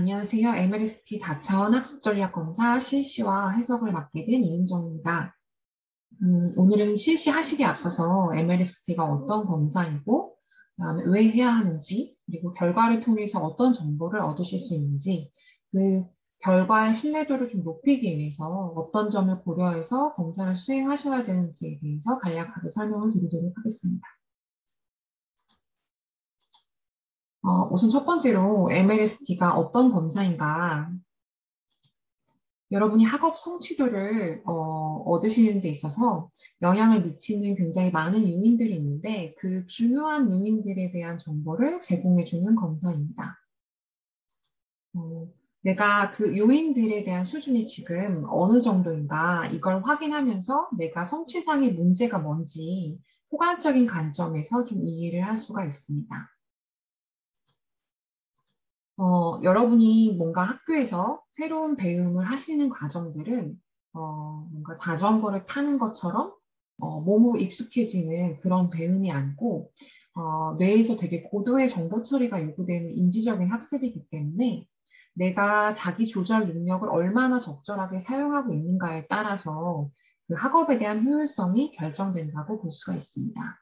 안녕하세요. MLST 다차원 학습전략검사 실시와 해석을 맡게 된 이은정입니다. 오늘은 실시하시기에 앞서서 MLST가 어떤 검사이고, 그다음에 왜 해야 하는지, 그리고 결과를 통해서 어떤 정보를 얻으실 수 있는지, 그 결과의 신뢰도를 좀 높이기 위해서 어떤 점을 고려해서 검사를 수행하셔야 되는지에 대해서 간략하게 설명을 드리도록 하겠습니다. 우선 첫 번째로 MLST가 어떤 검사인가, 여러분이 학업 성취도를 얻으시는 데 있어서 영향을 미치는 굉장히 많은 요인들이 있는데 그 중요한 요인들에 대한 정보를 제공해주는 검사입니다. 어, 내가 그 요인들에 대한 수준이 지금 어느 정도인가 이걸 확인하면서 내가 성취상의 문제가 뭔지 포괄적인 관점에서 좀 이해를 할 수가 있습니다. 여러분이 뭔가 학교에서 새로운 배움을 하시는 과정들은 뭔가 자전거를 타는 것처럼 몸으로 익숙해지는 그런 배움이 아니고 뇌에서 되게 고도의 정보 처리가 요구되는 인지적인 학습이기 때문에 내가 자기 조절 능력을 얼마나 적절하게 사용하고 있는가에 따라서 그 학업에 대한 효율성이 결정된다고 볼 수가 있습니다.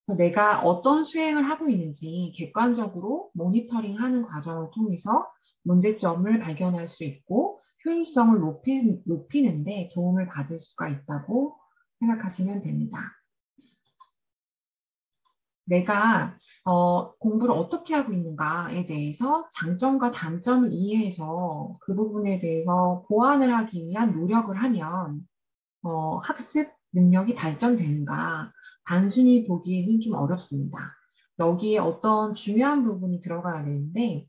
그래서 내가 어떤 수행을 하고 있는지 객관적으로 모니터링하는 과정을 통해서 문제점을 발견할 수 있고 효율성을 높이는데 도움을 받을 수가 있다고 생각하시면 됩니다. 내가 공부를 어떻게 하고 있는가에 대해서 장점과 단점을 이해해서 그 부분에 대해서 보완을 하기 위한 노력을 하면 학습 능력이 발전되는가 단순히 보기에는 좀 어렵습니다. 여기에 어떤 중요한 부분이 들어가야 되는데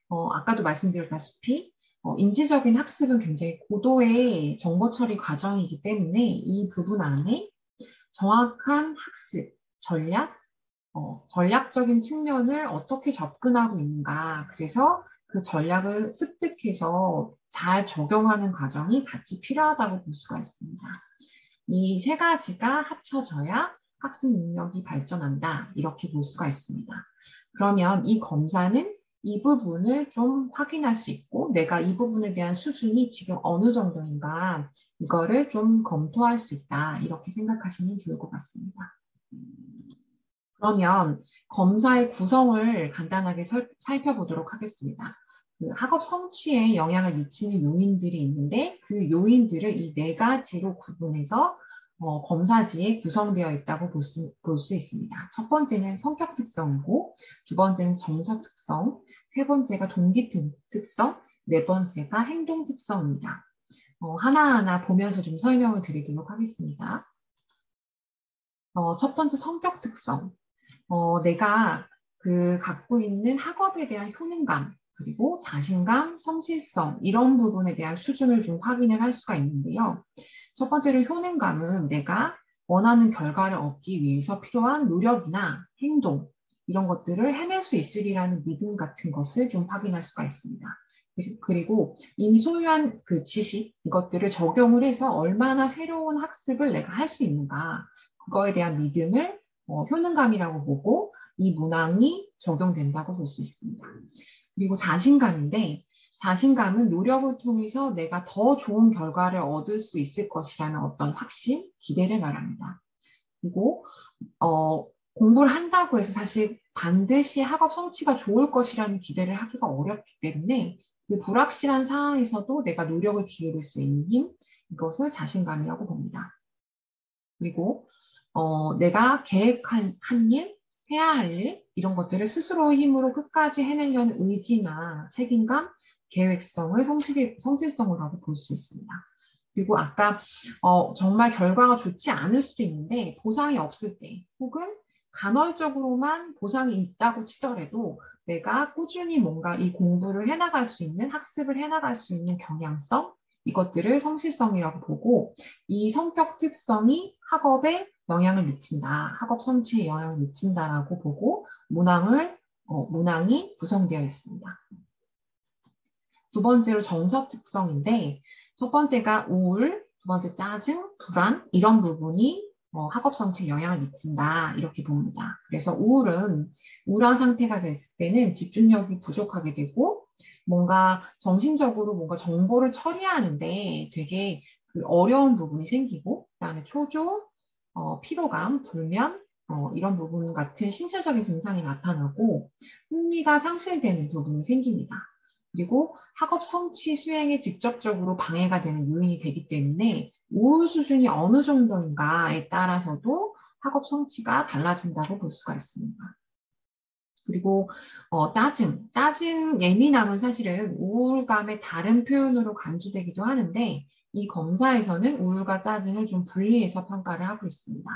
아까도 말씀드렸다시피 인지적인 학습은 굉장히 고도의 정보 처리 과정이기 때문에 이 부분 안에 정확한 학습, 전략적인 측면을 어떻게 접근하고 있는가. 그래서 그 전략을 습득해서 잘 적용하는 과정이 같이 필요하다고 볼 수가 있습니다. 이 세 가지가 합쳐져야 학습 능력이 발전한다. 이렇게 볼 수가 있습니다. 그러면 이 검사는 이 부분을 좀 확인할 수 있고 내가 이 부분에 대한 수준이 지금 어느 정도인가 이거를 좀 검토할 수 있다. 이렇게 생각하시면 좋을 것 같습니다. 그러면 검사의 구성을 간단하게 살펴보도록 하겠습니다. 그 학업 성취에 영향을 미치는 요인들이 있는데 그 요인들을 이 네 가지로 구분해서 검사지에 구성되어 있다고 볼 수 있습니다. 첫 번째는 성격 특성이고, 두 번째는 정서 특성, 세 번째가 동기 특성, 네 번째가 행동 특성입니다. 하나하나 보면서 좀 설명을 드리도록 하겠습니다. 첫 번째 성격 특성. 내가 그 갖고 있는 학업에 대한 효능감, 그리고 자신감, 성실성, 이런 부분에 대한 수준을 좀 확인을 할 수가 있는데요. 첫 번째로 효능감은 내가 원하는 결과를 얻기 위해서 필요한 노력이나 행동, 이런 것들을 해낼 수 있으리라는 믿음 같은 것을 좀 확인할 수가 있습니다. 그리고 이미 소유한 그 지식, 이것들을 적용을 해서 얼마나 새로운 학습을 내가 할 수 있는가, 그거에 대한 믿음을 효능감이라고 보고 이 문항이 적용된다고 볼 수 있습니다. 그리고 자신감인데 자신감은 노력을 통해서 내가 더 좋은 결과를 얻을 수 있을 것이라는 어떤 확신, 기대를 말합니다. 그리고 공부를 한다고 해서 사실 반드시 학업 성취가 좋을 것이라는 기대를 하기가 어렵기 때문에 그 불확실한 상황에서도 내가 노력을 기울일 수 있는 힘, 이것을 자신감이라고 봅니다. 그리고 내가 계획한 한 일, 해야 할 일, 이런 것들을 스스로의 힘으로 끝까지 해내려는 의지나 책임감, 계획성을 성실성이라고 볼 수 있습니다. 그리고 아까 정말 결과가 좋지 않을 수도 있는데 보상이 없을 때 혹은 간헐적으로만 보상이 있다고 치더라도 내가 꾸준히 뭔가 이 공부를 해나갈 수 있는 학습을 해나갈 수 있는 경향성, 이것들을 성실성이라고 보고 이 성격 특성이 학업에 영향을 미친다, 학업 성취에 영향을 미친다라고 보고 문항이 구성되어 있습니다. 두 번째로 정서 특성인데 첫 번째가 우울, 두 번째 짜증, 불안 이런 부분이 학업 성취에 영향을 미친다 이렇게 봅니다. 그래서 우울한 상태가 됐을 때는 집중력이 부족하게 되고 뭔가 정신적으로 뭔가 정보를 처리하는데 되게 그 어려운 부분이 생기고 그다음에 초조, 피로감, 불면 이런 부분 같은 신체적인 증상이 나타나고 흥미가 상실되는 부분이 생깁니다. 그리고 학업 성취 수행에 직접적으로 방해가 되는 요인이 되기 때문에 우울 수준이 어느 정도인가에 따라서도 학업 성취가 달라진다고 볼 수가 있습니다. 그리고 짜증, 예민함은 사실은 우울감의 다른 표현으로 간주되기도 하는데 이 검사에서는 우울과 짜증을 좀 분리해서 평가를 하고 있습니다.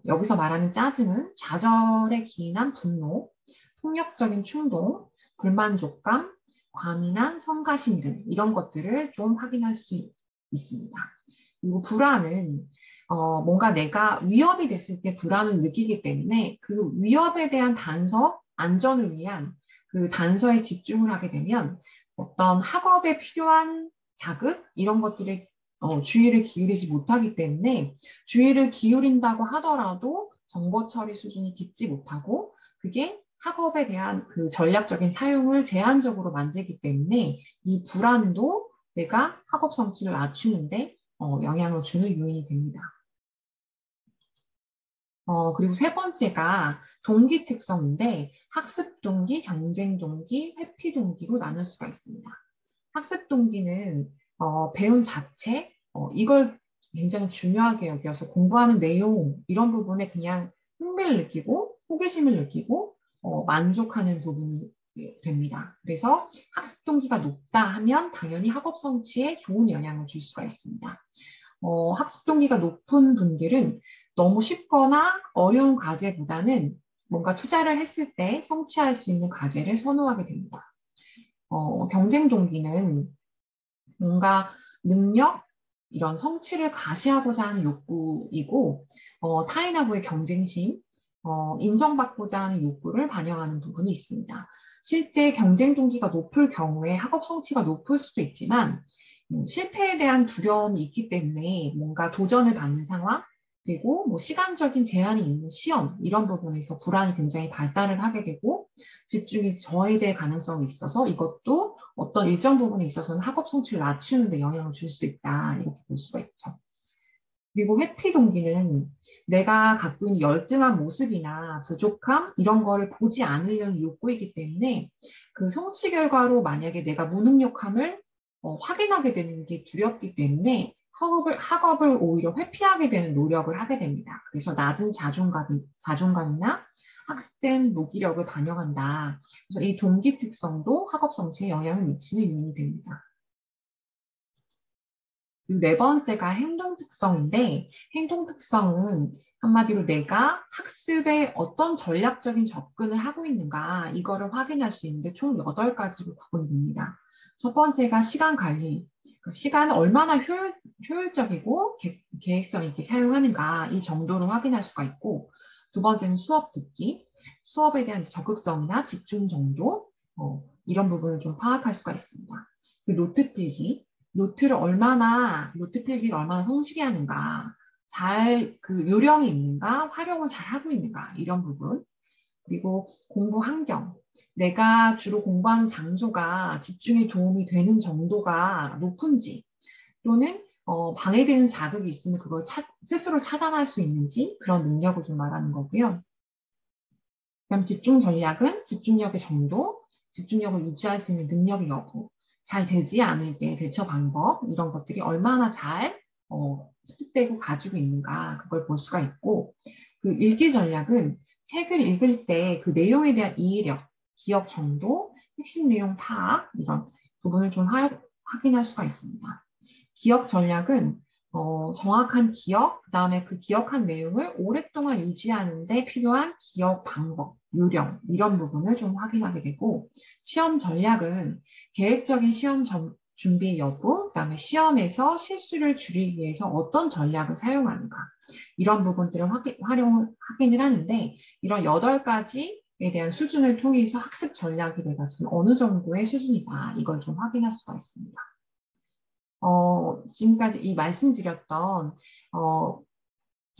여기서 말하는 짜증은 좌절에 기인한 분노, 폭력적인 충동, 불만족감, 과민한 성가심 등 이런 것들을 좀 확인할 수 있습니다. 그리고 불안은 뭔가 내가 위협이 됐을 때 불안을 느끼기 때문에 그 위협에 대한 단서, 안전을 위한 그 단서에 집중을 하게 되면 어떤 학업에 필요한 자극 이런 것들에 주의를 기울이지 못하기 때문에 주의를 기울인다고 하더라도 정보 처리 수준이 깊지 못하고 그게 학업에 대한 그 전략적인 사용을 제한적으로 만들기 때문에 이 불안도 내가 학업 성취를 낮추는데 영향을 주는 요인이 됩니다. 그리고 세 번째가 동기 특성인데 학습 동기, 경쟁 동기, 회피 동기로 나눌 수가 있습니다. 학습 동기는 배운 자체, 이걸 굉장히 중요하게 여겨서 공부하는 내용 이런 부분에 그냥 흥미를 느끼고 호기심을 느끼고 만족하는 부분이 됩니다. 그래서 학습 동기가 높다 하면 당연히 학업 성취에 좋은 영향을 줄 수가 있습니다. 학습 동기가 높은 분들은 너무 쉽거나 어려운 과제보다는 뭔가 투자를 했을 때 성취할 수 있는 과제를 선호하게 됩니다. 경쟁 동기는 뭔가 능력, 이런 성취를 과시하고자 하는 욕구이고, 타인하고의 경쟁심, 인정받고자 하는 욕구를 반영하는 부분이 있습니다. 실제 경쟁 동기가 높을 경우에 학업 성취가 높을 수도 있지만, 실패에 대한 두려움이 있기 때문에 뭔가 도전을 받는 상황, 그리고 뭐 시간적인 제한이 있는 시험, 이런 부분에서 불안이 굉장히 발달을 하게 되고, 집중이 저해될 가능성이 있어서 이것도 어떤 일정 부분에 있어서는 학업 성취를 낮추는 데 영향을 줄 수 있다. 이렇게 볼 수가 있죠. 그리고 회피 동기는 내가 갖고 있는 열등한 모습이나 부족함 이런 거를 보지 않으려는 욕구이기 때문에 그 성취 결과로 만약에 내가 무능력함을 확인하게 되는 게 두렵기 때문에 학업을 오히려 회피하게 되는 노력을 하게 됩니다. 그래서 낮은 자존감이나 학습된 무기력을 반영한다. 그래서 이 동기 특성도 학업 성취에 영향을 미치는 요인이 됩니다. 그리고 네 번째가 행동 특성인데, 행동 특성은 한마디로 내가 학습에 어떤 전략적인 접근을 하고 있는가, 이거를 확인할 수 있는데 총 8가지로 구분이 됩니다. 첫 번째가 시간 관리. 시간을 얼마나 효율적이고 계획성 있게 사용하는가, 이 정도를 확인할 수가 있고, 두 번째는 수업 듣기. 수업에 대한 적극성이나 집중 정도, 이런 부분을 좀 파악할 수가 있습니다. 노트 필기. 노트 필기를 얼마나 성실히 하는가, 그 요령이 있는가, 활용을 잘 하고 있는가, 이런 부분. 그리고 공부 환경. 내가 주로 공부하는 장소가 집중에 도움이 되는 정도가 높은지, 또는 방해되는 자극이 있으면 그걸 스스로 차단할 수 있는지, 그런 능력을 좀 말하는 거고요. 그다음 집중 전략은 집중력의 정도, 집중력을 유지할 수 있는 능력의 여부, 잘 되지 않을 때 대처 방법, 이런 것들이 얼마나 잘 습득되고 가지고 있는가, 그걸 볼 수가 있고, 그 읽기 전략은 책을 읽을 때 그 내용에 대한 이해력, 기억 정도, 핵심 내용 파악, 이런 부분을 좀 확인할 수가 있습니다. 기억 전략은 정확한 기억, 그다음에 그 기억한 내용을 오랫동안 유지하는 데 필요한 기억 방법, 요령, 이런 부분을 좀 확인하게 되고, 시험 전략은 계획적인 시험 준비 여부, 그다음에 시험에서 실수를 줄이기 위해서 어떤 전략을 사용하는가, 이런 부분들을 확인을 하는데, 이런 8가지에 대한 수준을 통해서 학습 전략이 내가 지금 어느 정도의 수준이다, 이걸 좀 확인할 수가 있습니다. 지금까지 이 말씀드렸던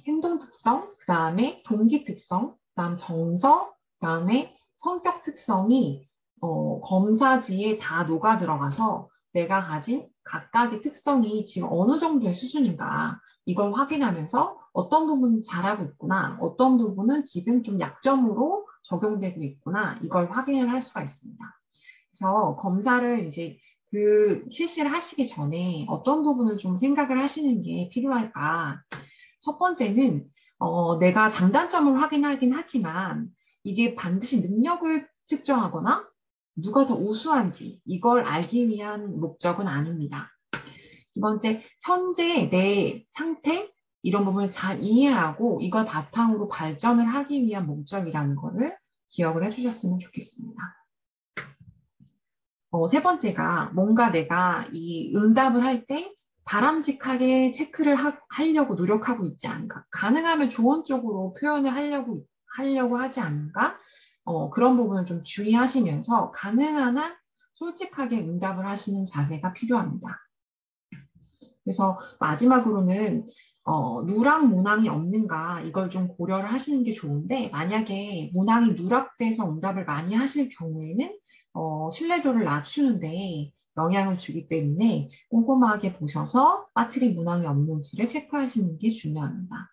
행동 특성, 그 다음에 동기 특성, 그 다음 정서, 그 다음에 성격 특성이 검사지에 다 녹아 들어가서 내가 가진 각각의 특성이 지금 어느 정도의 수준인가 이걸 확인하면서 어떤 부분은 잘하고 있구나, 어떤 부분은 지금 좀 약점으로 적용되고 있구나 이걸 확인을 할 수가 있습니다. 그래서 검사를 이제 그 실시를 하시기 전에 어떤 부분을 좀 생각을 하시는 게 필요할까? 첫 번째는 내가 장단점을 확인하긴 하지만 이게 반드시 능력을 측정하거나 누가 더 우수한지 이걸 알기 위한 목적은 아닙니다. 두 번째, 현재 내 상태 이런 부분을 잘 이해하고 이걸 바탕으로 발전을 하기 위한 목적이라는 거를 기억을 해주셨으면 좋겠습니다. 세 번째가 뭔가 내가 이 응답을 할 때 바람직하게 체크를 하려고 노력하고 있지 않은가. 가능하면 좋은 쪽으로 표현을 하려고 하지 않은가. 그런 부분을 좀 주의하시면서 가능한 한 솔직하게 응답을 하시는 자세가 필요합니다. 그래서 마지막으로는 누락 문항이 없는가 이걸 좀 고려를 하시는 게 좋은데 만약에 문항이 누락돼서 응답을 많이 하실 경우에는 신뢰도를 낮추는데 영향을 주기 때문에 꼼꼼하게 보셔서 빠트리 문항이 없는지를 체크하시는 게 중요합니다.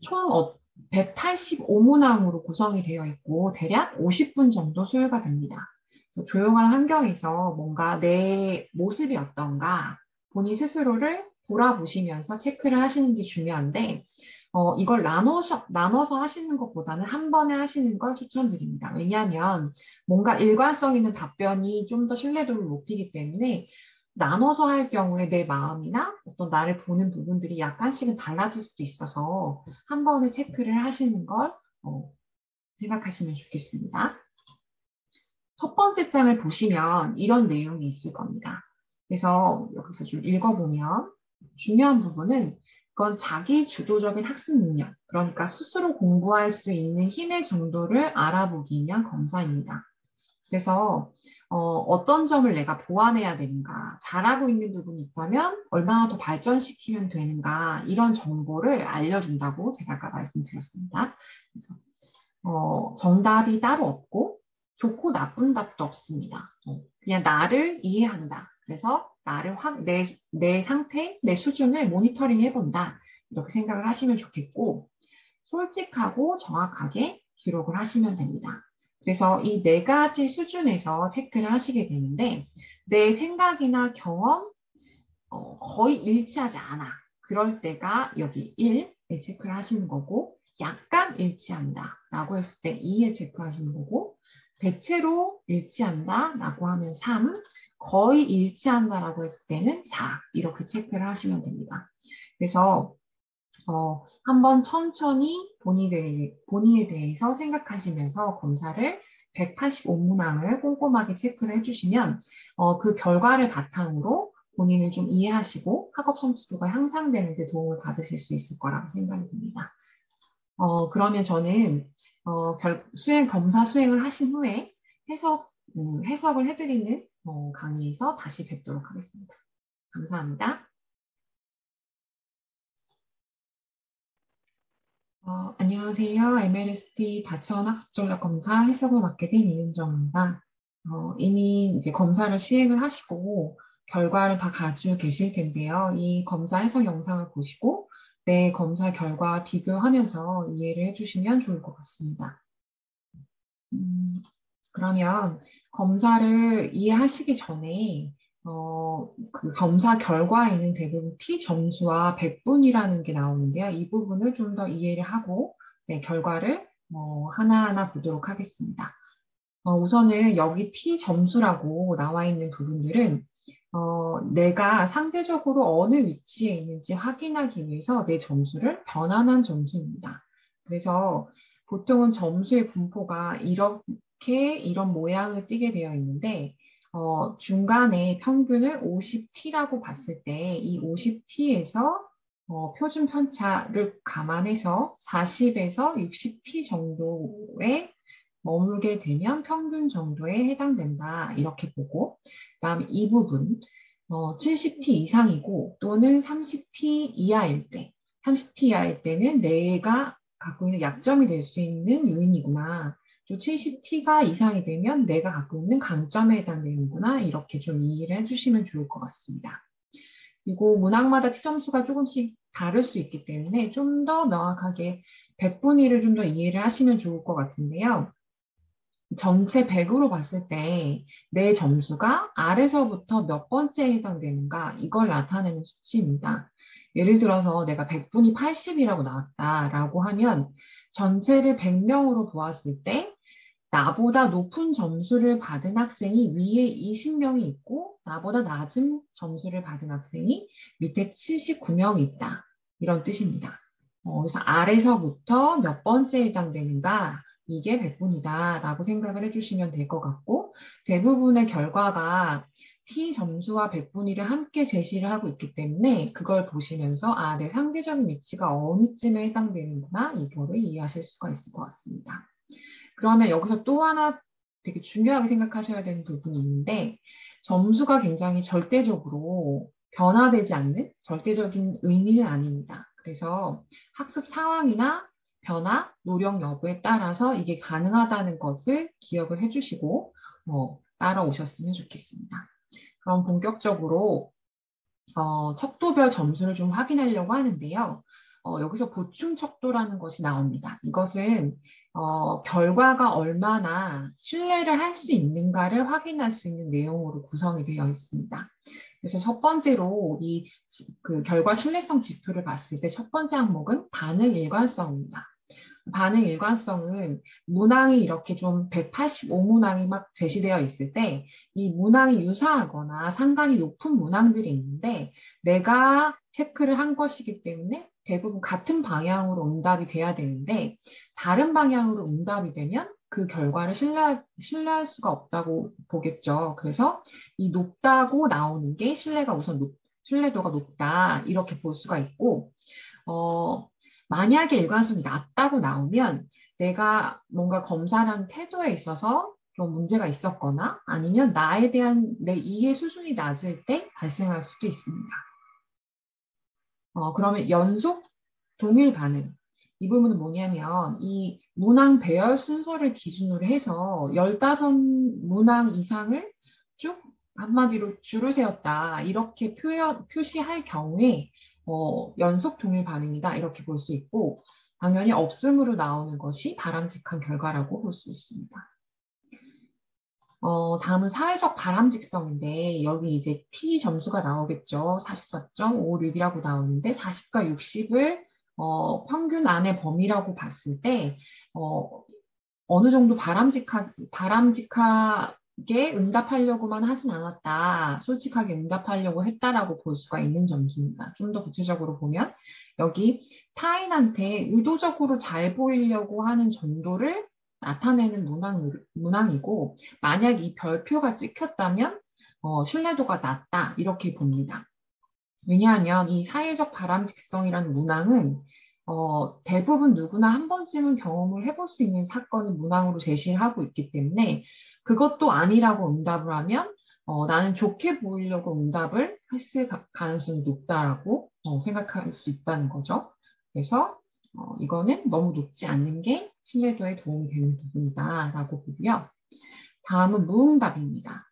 총 185문항으로 구성이 되어 있고 대략 50분 정도 소요가 됩니다. 그래서 조용한 환경에서 뭔가 내 모습이 어떤가 본인 스스로를 돌아보시면서 체크를 하시는 게 중요한데 이걸 나눠서 하시는 것보다는 한 번에 하시는 걸 추천드립니다. 왜냐하면 뭔가 일관성 있는 답변이 좀 더 신뢰도를 높이기 때문에 나눠서 할 경우에 내 마음이나 어떤 나를 보는 부분들이 약간씩은 달라질 수도 있어서 한 번에 체크를 하시는 걸 생각하시면 좋겠습니다. 첫 번째 장을 보시면 이런 내용이 있을 겁니다. 그래서 여기서 좀 읽어보면 중요한 부분은 그건 자기 주도적인 학습 능력, 그러니까 스스로 공부할 수 있는 힘의 정도를 알아보기 위한 검사입니다. 그래서 어떤 점을 내가 보완해야 되는가, 잘하고 있는 부분이 있다면 얼마나 더 발전시키면 되는가 이런 정보를 알려준다고 제가 아까 말씀드렸습니다. 그래서 정답이 따로 없고 좋고 나쁜 답도 없습니다. 그냥 나를 이해한다. 그래서 나를 내 상태, 내 수준을 모니터링 해본다. 이렇게 생각을 하시면 좋겠고 솔직하고 정확하게 기록을 하시면 됩니다. 그래서 이 네 가지 수준에서 체크를 하시게 되는데 내 생각이나 경험 거의 일치하지 않아. 그럴 때가 여기 1에 체크를 하시는 거고 약간 일치한다라고 했을 때 2에 체크하시는 거고 대체로 일치한다라고 하면 3, 거의 일치한다라고 했을 때는 4 이렇게 체크를 하시면 됩니다. 그래서 한번 천천히 본인에 대해서 생각하시면서 검사를 185문항을 꼼꼼하게 체크를 해주시면 그 결과를 바탕으로 본인을 좀 이해하시고 학업 성취도가 향상되는 데 도움을 받으실 수 있을 거라고 생각이 듭니다. 그러면 저는 검사 수행을 하신 후에 해석을 해드리는 강의에서 다시 뵙도록 하겠습니다. 감사합니다. 안녕하세요. MLST 다채원 학습 전략 검사 해석을 맡게 된 이은정입니다. 이미 이제 검사를 시행을 하시고 결과를 다 가지고 계실 텐데요. 이 검사 해석 영상을 보시고 내 검사 결과 비교하면서 이해를 해주시면 좋을 것 같습니다. 그러면 검사를 이해하시기 전에 그 검사 결과에는 대부분 T 점수와 백분이라는 게 나오는데요. 이 부분을 좀 더 이해를 하고 네, 결과를 하나하나 보도록 하겠습니다. 우선은 여기 T 점수라고 나와 있는 부분들은 내가 상대적으로 어느 위치에 있는지 확인하기 위해서 내 점수를 변환한 점수입니다. 그래서 보통은 점수의 분포가 이런 모양을 띠게 되어 있는데 중간에 평균을 50T라고 봤을 때 이 50T에서 표준 편차를 감안해서 40에서 60T 정도에 머물게 되면 평균 정도에 해당된다. 이렇게 보고 그다음 이 부분 70T 이상이고 또는 30T 이하일 때 30T일 때는 내가 갖고 있는 약점이 될 수 있는 요인이구나. 또 70T가 이상이 되면 내가 갖고 있는 강점에 해당되는구나. 이렇게 좀 이해를 해주시면 좋을 것 같습니다. 그리고 문항마다 T 점수가 조금씩 다를 수 있기 때문에 좀 더 명확하게 100분위를 좀 더 이해를 하시면 좋을 것 같은데요. 전체 100으로 봤을 때 내 점수가 아래서부터 몇 번째에 해당되는가 이걸 나타내는 수치입니다. 예를 들어서 내가 100분이 80이라고 나왔다라고 하면 전체를 100명으로 보았을 때 나보다 높은 점수를 받은 학생이 위에 20명이 있고 나보다 낮은 점수를 받은 학생이 밑에 79명이 있다. 이런 뜻입니다. 그래서 아래서부터 몇 번째에 해당되는가 이게 100분이다라고 생각을 해주시면 될 것 같고 대부분의 결과가 T 점수와 100분위를 함께 제시를 하고 있기 때문에 그걸 보시면서 내 상대적인 위치가 어느쯤에 해당되는구나 이거를 이해하실 수가 있을 것 같습니다. 그러면 여기서 또 하나 되게 중요하게 생각하셔야 되는 부분이 있는데 점수가 굉장히 절대적으로 변화되지 않는 절대적인 의미는 아닙니다. 그래서 학습 상황이나 변화, 노력 여부에 따라서 이게 가능하다는 것을 기억을 해주시고 따라오셨으면 좋겠습니다. 그럼 본격적으로 척도별 점수를 좀 확인하려고 하는데요. 여기서 보충 척도라는 것이 나옵니다. 이것은 결과가 얼마나 신뢰를 할 수 있는가를 확인할 수 있는 내용으로 구성이 되어 있습니다. 그래서 첫 번째로 그 결과 신뢰성 지표를 봤을 때 첫 번째 항목은 반응 일관성입니다. 반응 일관성은 문항이 이렇게 좀 185문항이 막 제시되어 있을 때 이 문항이 유사하거나 상관이 높은 문항들이 있는데 내가 체크를 한 것이기 때문에 대부분 같은 방향으로 응답이 돼야 되는데 다른 방향으로 응답이 되면 그 결과를 신뢰할 수가 없다고 보겠죠. 그래서 이 높다고 나오는 게 신뢰도가 높다 이렇게 볼 수가 있고 만약에 일관성이 낮다고 나오면 내가 뭔가 검사를 한 태도에 있어서 좀 문제가 있었거나 아니면 나에 대한 내 이해 수준이 낮을 때 발생할 수도 있습니다. 그러면 연속 동일 반응. 이 부분은 뭐냐면 이 문항 배열 순서를 기준으로 해서 15문항 이상을 쭉 한마디로 줄을 세웠다. 이렇게 표시할 경우에 연속 동일 반응이다. 이렇게 볼 수 있고 당연히 없음으로 나오는 것이 바람직한 결과라고 볼 수 있습니다. 다음은 사회적 바람직성인데 여기 이제 T 점수가 나오겠죠. 44.56이라고 나오는데 40과 60을 평균 안의 범위라고 봤을 때 어느 정도 바람직하게 응답하려고만 하진 않았다. 솔직하게 응답하려고 했다라고 볼 수가 있는 점수입니다. 좀 더 구체적으로 보면 여기 타인한테 의도적으로 잘 보이려고 하는 정도를 나타내는 문항이고 만약 이 별표가 찍혔다면 신뢰도가 낮다 이렇게 봅니다. 왜냐하면 이 사회적 바람직성이라는 문항은 대부분 누구나 한 번쯤은 경험을 해볼 수 있는 사건을 문항으로 제시를 하고 있기 때문에 그것도 아니라고 응답을 하면 나는 좋게 보이려고 응답을 했을 가능성이 높다라고 생각할 수 있다는 거죠. 그래서 이거는 너무 높지 않는 게 신뢰도에 도움이 되는 부분이다라고 보고요. 다음은 무응답입니다.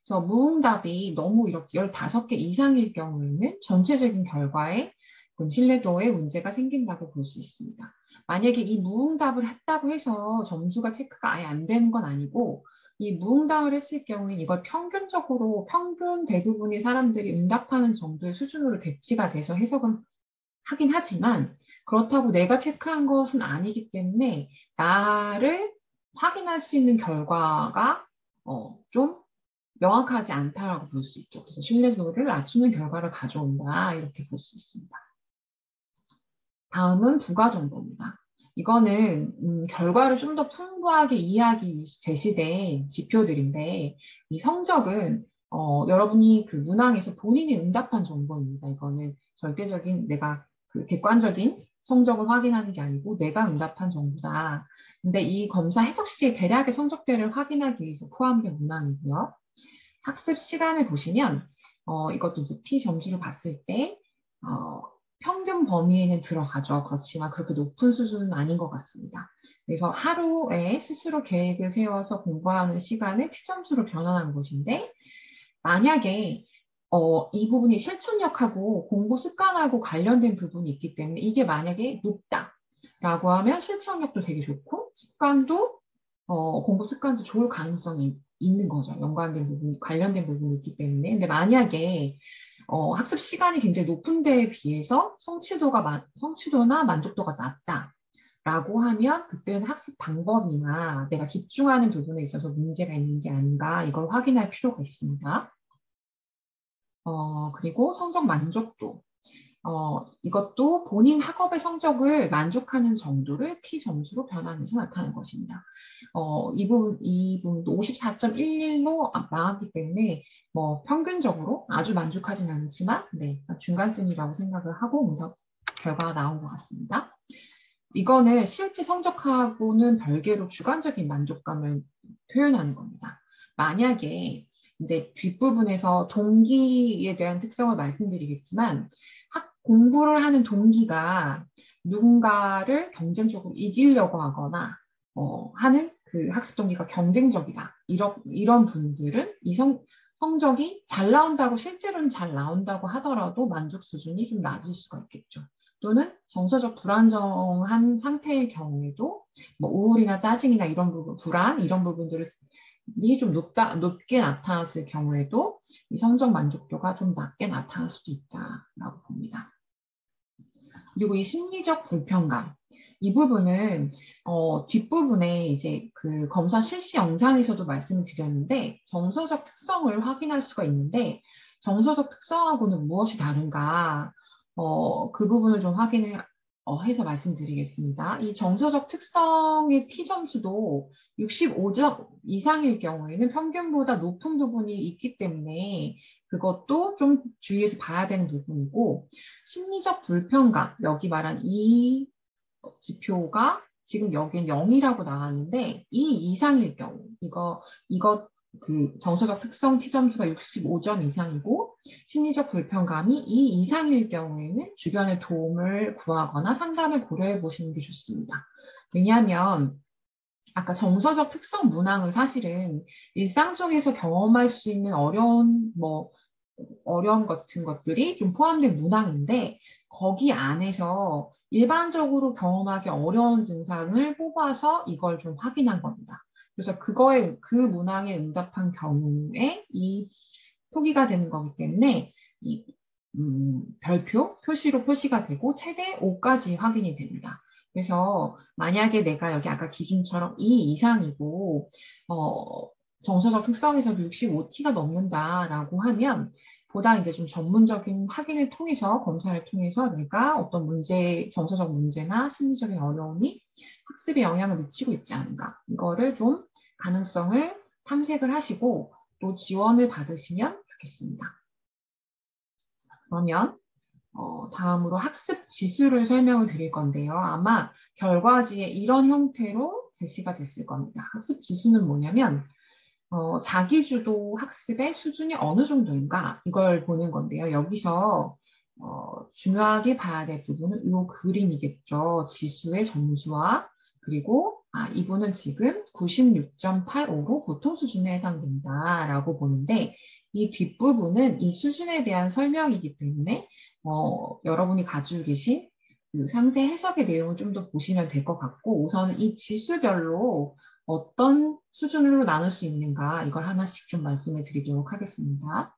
그래서 무응답이 너무 이렇게 15개 이상일 경우에는 전체적인 결과에 신뢰도에 문제가 생긴다고 볼 수 있습니다. 만약에 이 무응답을 했다고 해서 점수가 체크가 아예 안 되는 건 아니고 이 무응답을 했을 경우에 이걸 평균 대부분의 사람들이 응답하는 정도의 수준으로 대치가 돼서 해석은 하긴 하지만 그렇다고 내가 체크한 것은 아니기 때문에 나를 확인할 수 있는 결과가 좀 명확하지 않다라고 볼 수 있죠. 그래서 신뢰도를 낮추는 결과를 가져온다 이렇게 볼 수 있습니다. 다음은 부가 정보입니다. 이거는 결과를 좀 더 풍부하게 이해하기 위해서 제시된 지표들인데 이 성적은 여러분이 그 문항에서 본인이 응답한 정보입니다. 이거는 절대적인 내가 그 객관적인 성적을 확인하는 게 아니고 내가 응답한 정보다. 근데 이 검사 해석 시의 대략의 성적대를 확인하기 위해서 포함된 문항이고요. 학습 시간을 보시면 이것도 이제 T 점수를 봤을 때 평균 범위에는 들어가죠. 그렇지만 그렇게 높은 수준은 아닌 것 같습니다. 그래서 하루에 스스로 계획을 세워서 공부하는 시간을 T점수로 변환한 것인데 만약에 이 부분이 실천력하고 공부 습관하고 관련된 부분이 있기 때문에 이게 만약에 높다라고 하면 실천력도 되게 좋고 습관도 공부 습관도 좋을 가능성이 있는 거죠. 연관된 부분, 관련된 부분이 있기 때문에. 근데 만약에 학습 시간이 굉장히 높은 데에 비해서 성취도나 만족도가 낮다라고 하면 그때는 학습 방법이나 내가 집중하는 부분에 있어서 문제가 있는 게 아닌가 이걸 확인할 필요가 있습니다. 그리고 성적 만족도. 이것도 본인 학업의 성적을 만족하는 정도를 T점수로 변환해서 나타낸 것입니다. 이 부분도 54.11로 나왔기 때문에 뭐 평균적으로 아주 만족하진 않지만 네, 중간쯤이라고 생각을 하고 결과가 나온 것 같습니다. 이거는 실제 성적하고는 별개로 주관적인 만족감을 표현하는 겁니다. 만약에 이제 뒷부분에서 동기에 대한 특성을 말씀드리겠지만 공부를 하는 동기가 누군가를 경쟁적으로 이기려고 하거나 하는 그 학습 동기가 경쟁적이다. 이런 분들은 성적이 잘 나온다고 실제로는 잘 나온다고 하더라도 만족 수준이 좀 낮을 수가 있겠죠. 또는 정서적 불안정한 상태의 경우에도 뭐 우울이나 짜증이나 이런 부분, 불안 이런 부분들이 좀 높게 나타났을 경우에도 이 성적 만족도가 좀 낮게 나타날 수도 있다라고 봅니다. 그리고 이 심리적 불편감. 이 부분은 뒷부분에 이제 그 검사 실시 영상에서도 말씀을 드렸는데 정서적 특성을 확인할 수가 있는데 정서적 특성하고는 무엇이 다른가 그 부분을 좀 확인을 해서 말씀드리겠습니다. 이 정서적 특성의 T점수도 65점 이상일 경우에는 평균보다 높은 부분이 있기 때문에 그것도 좀 주의해서 봐야 되는 부분이고 심리적 불편감, 여기 말한 이 지표가 지금 여기엔 0이라고 나왔는데 이 이상일 경우 이거 그 정서적 특성 T점수가 65점 이상이고 심리적 불편감이 이 이상일 경우에는 주변의 도움을 구하거나 상담을 고려해 보시는 게 좋습니다. 왜냐하면 아까 정서적 특성 문항은 사실은 일상 속에서 경험할 수 있는 어려움 같은 것들이 좀 포함된 문항인데 거기 안에서 일반적으로 경험하기 어려운 증상을 뽑아서 이걸 좀 확인한 겁니다. 그래서 그 문항에 응답한 경우에 이 표기가 되는 거기 때문에 이 표시로 표시가 되고 최대 5까지 확인이 됩니다. 그래서 만약에 내가 여기 아까 기준처럼 2 이상이고 정서적 특성에서도 65T가 넘는다라고 하면 보다 이제 좀 전문적인 확인을 통해서 검사를 통해서 내가 어떤 정서적 문제나 심리적인 어려움이 학습에 영향을 미치고 있지 않은가 이거를 좀 가능성을 탐색을 하시고 또 지원을 받으시면 좋겠습니다. 그러면 다음으로 학습 지수를 설명을 드릴 건데요. 아마 결과지에 이런 형태로 제시가 됐을 겁니다. 학습 지수는 뭐냐면 자기주도 학습의 수준이 어느 정도인가 이걸 보는 건데요. 여기서 중요하게 봐야 될 부분은 이 그림이겠죠. 지수의 점수와 그리고 이분은 지금 96.85로 보통 수준에 해당된다라고 보는데 이 뒷부분은 이 수준에 대한 설명이기 때문에 여러분이 가지고 계신 그 상세 해석의 내용을 좀 더 보시면 될 것 같고 우선 이 지수별로 어떤 수준으로 나눌 수 있는가 이걸 하나씩 좀 말씀을 드리도록 하겠습니다.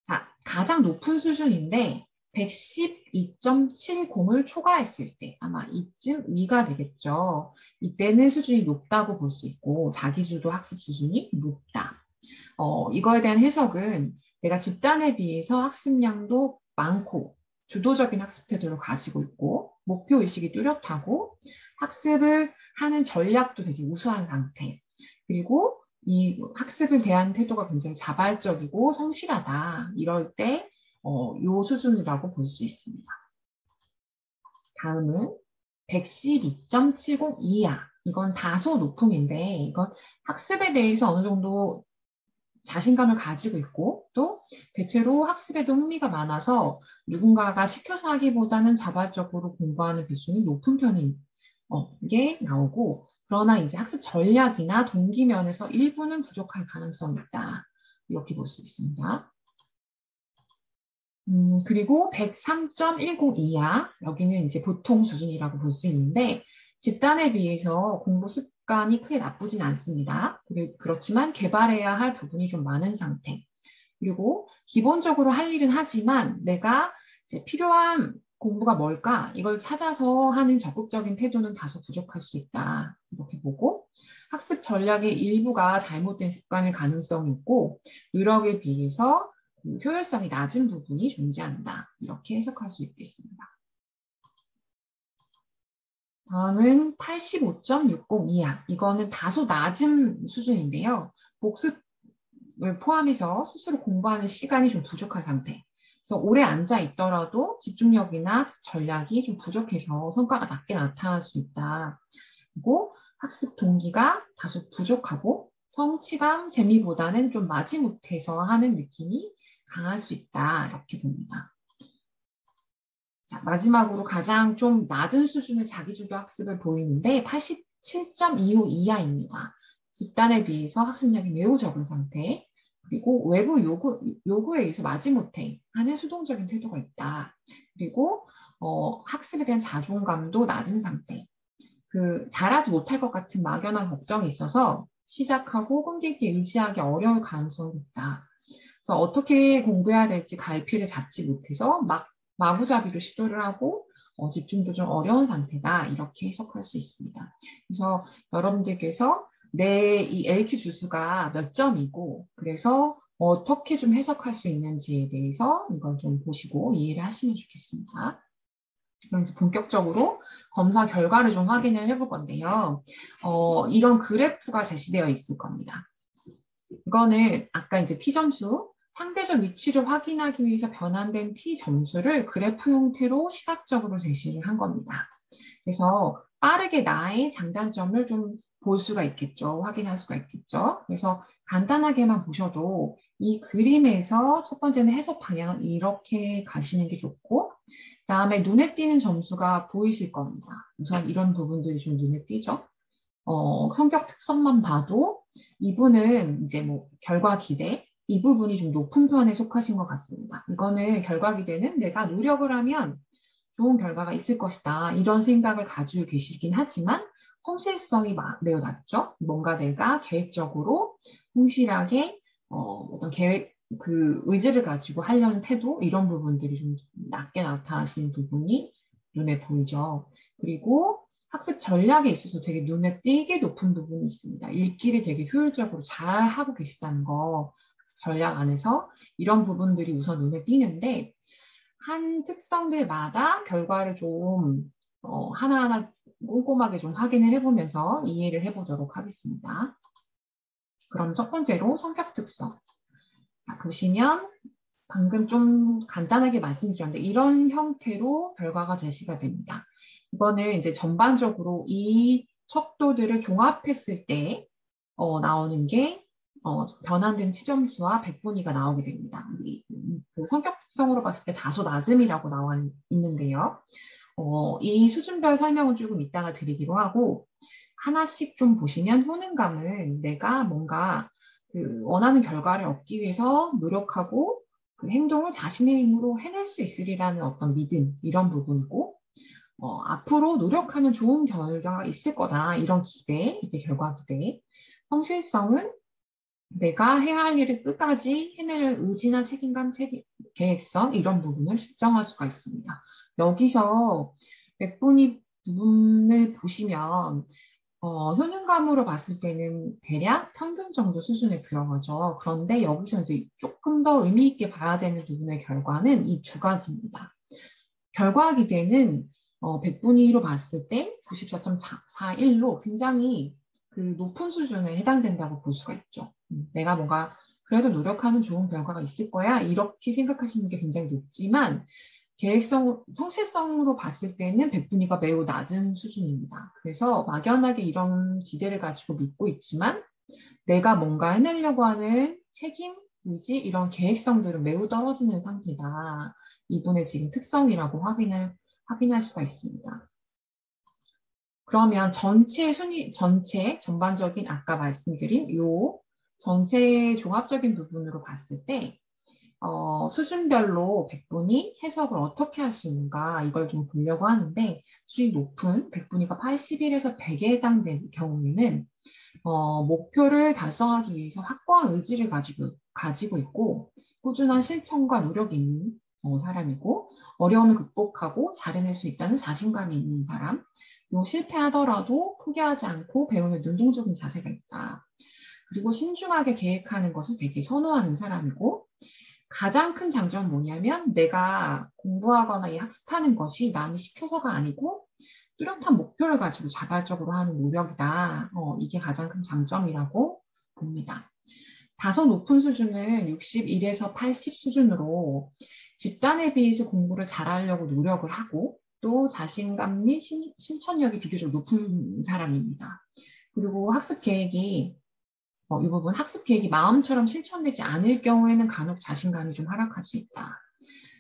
자, 가장 높은 수준인데 112.70을 초과했을 때 아마 이쯤 위가 되겠죠. 이때는 수준이 높다고 볼 수 있고 자기주도 학습 수준이 높다. 이거에 대한 해석은 내가 집단에 비해서 학습량도 많고 주도적인 학습 태도를 가지고 있고 목표의식이 뚜렷하고 학습을 하는 전략도 되게 우수한 상태 그리고 이 학습을 대한 태도가 굉장히 자발적이고 성실하다 이럴 때 요 수준이라고 볼 수 있습니다. 다음은 112.70 이하 이건 다소 높음인데 이건 학습에 대해서 어느 정도 자신감을 가지고 있고 또 대체로 학습에도 흥미가 많아서 누군가가 시켜서 하기보다는 자발적으로 공부하는 비중이 높은 편인 게 나오고 그러나 이제 학습 전략이나 동기 면에서 일부는 부족할 가능성이 있다. 이렇게 볼 수 있습니다. 그리고 103.10 이하, 여기는 이제 보통 수준이라고 볼 수 있는데, 집단에 비해서 공부 습관이 크게 나쁘진 않습니다. 그렇지만 개발해야 할 부분이 좀 많은 상태. 그리고 기본적으로 할 일은 하지만 내가 이제 필요한 공부가 뭘까? 이걸 찾아서 하는 적극적인 태도는 다소 부족할 수 있다. 이렇게 보고, 학습 전략의 일부가 잘못된 습관일 가능성이 있고, 노력에 비해서 그 효율성이 낮은 부분이 존재한다. 이렇게 해석할 수 있겠습니다. 다음은 85.60 이하. 이거는 다소 낮은 수준인데요. 복습을 포함해서 스스로 공부하는 시간이 좀 부족한 상태. 그래서 오래 앉아 있더라도 집중력이나 전략이 좀 부족해서 성과가 낮게 나타날 수 있다. 그리고 학습 동기가 다소 부족하고 성취감, 재미보다는 좀 마지못해서 하는 느낌이 강할 수 있다. 이렇게 봅니다. 자, 마지막으로 가장 좀 낮은 수준의 자기주도 학습을 보이는데 87.25 이하입니다. 집단에 비해서 학습량이 매우 적은 상태, 그리고 외부 요구에 의해서 마지못해 하는 수동적인 태도가 있다. 그리고 학습에 대한 자존감도 낮은 상태. 잘하지 못할 것 같은 막연한 걱정이 있어서 시작하고 끈기있게 유지하기 어려울 가능성이 있다. 그래서 어떻게 공부해야 될지 갈피를 잡지 못해서 마구잡이로 시도를 하고 집중도 좀 어려운 상태다. 이렇게 해석할 수 있습니다. 그래서 여러분들께서 내 이 LQ 주수가 몇 점이고 그래서 어떻게 좀 해석할 수 있는지에 대해서 이걸 좀 보시고 이해를 하시면 좋겠습니다. 그럼 이제 본격적으로 검사 결과를 좀 확인을 해볼 건데요. 이런 그래프가 제시되어 있을 겁니다. 이거는 아까 이제 T점수, 상대적 위치를 확인하기 위해서 변환된 T점수를 그래프 형태로 시각적으로 제시를 한 겁니다. 그래서 빠르게 나의 장단점을 좀 볼 수가 있겠죠. 확인할 수가 있겠죠. 그래서 간단하게만 보셔도 이 그림에서 첫 번째는 해석 방향은 이렇게 가시는 게 좋고 그다음에 눈에 띄는 점수가 보이실 겁니다. 우선 이런 부분들이 좀 눈에 띄죠. 성격 특성만 봐도 이분은 이제 뭐 결과 기대 이 부분이 좀 높은 편에 속하신 것 같습니다. 이거는 결과 기대는 내가 노력을 하면 좋은 결과가 있을 것이다. 이런 생각을 가지고 계시긴 하지만 성실성이 매우 낮죠. 뭔가 내가 계획적으로 성실하게 어떤 의지를 가지고 하려는 태도 이런 부분들이 좀 낮게 나타나시는 부분이 눈에 보이죠. 그리고 학습 전략에 있어서 되게 눈에 띄게 높은 부분이 있습니다. 읽기를 되게 효율적으로 잘 하고 계시다는 거, 학습 전략 안에서 이런 부분들이 우선 눈에 띄는데 한 특성들마다 결과를 좀 하나하나 꼼꼼하게 좀 확인을 해보면서 이해를 해보도록 하겠습니다. 그럼 첫 번째로 성격 특성. 자, 보시면 방금 좀 간단하게 말씀드렸는데 이런 형태로 결과가 제시가 됩니다. 이거는 이제 전반적으로 이 척도들을 종합했을 때 나오는 게 변환된 치점수와 백분위가 나오게 됩니다. 그 성격 특성으로 봤을 때 다소 낮음이라고 나와 있는데요. 이 수준별 설명은 조금 이따가 드리기로 하고 하나씩 좀 보시면 효능감은 내가 뭔가 원하는 결과를 얻기 위해서 노력하고 그 행동을 자신의 힘으로 해낼 수 있으리라는 어떤 믿음 이런 부분이고 앞으로 노력하면 좋은 결과가 있을 거다 이런 기대 이게 결과 기대 성실성은 내가 해야 할 일을 끝까지 해낼 의지나 책임감, 계획성 이런 부분을 측정할 수가 있습니다. 여기서 백분위 부분을 보시면 효능감으로 봤을 때는 대략 평균 정도 수준에 들어가죠. 그런데 여기서 이제 조금 더 의미 있게 봐야 되는 부분의 결과는 이 두 가지입니다. 결과 기대는 백분위로 봤을 때 94.41로 굉장히 그 높은 수준에 해당된다고 볼 수가 있죠. 내가 뭔가 그래도 노력하는 좋은 결과가 있을 거야 이렇게 생각하시는 게 굉장히 높지만 성실성으로 봤을 때는 백분위가 매우 낮은 수준입니다. 그래서 막연하게 이런 기대를 가지고 믿고 있지만 내가 뭔가 해내려고 하는 책임, 의지 이런 계획성들은 매우 떨어지는 상태다. 이분의 지금 특성이라고 확인할 수가 있습니다. 그러면 전체 전반적인 아까 말씀드린 요 전체 종합적인 부분으로 봤을 때 수준별로 백분위 해석을 어떻게 할 수 있는가 이걸 좀 보려고 하는데 수준이 높은 백분위가 81에서 100에 해당되는 경우에는 목표를 달성하기 위해서 확고한 의지를 가지고 있고 꾸준한 실천과 노력이 있는 사람이고 어려움을 극복하고 잘해낼 수 있다는 자신감이 있는 사람 실패하더라도 포기하지 않고 배우는 능동적인 자세가 있다. 그리고 신중하게 계획하는 것을 되게 선호하는 사람이고 가장 큰 장점은 뭐냐면 내가 공부하거나 이 학습하는 것이 남이 시켜서가 아니고 뚜렷한 목표를 가지고 자발적으로 하는 노력이다. 이게 가장 큰 장점이라고 봅니다. 다소 높은 수준은 61에서 80 수준으로 집단에 비해서 공부를 잘하려고 노력을 하고 또 자신감 및 실천력이 비교적 높은 사람입니다. 그리고 이 부분 학습 계획이 마음처럼 실천되지 않을 경우에는 간혹 자신감이 좀 하락할 수 있다.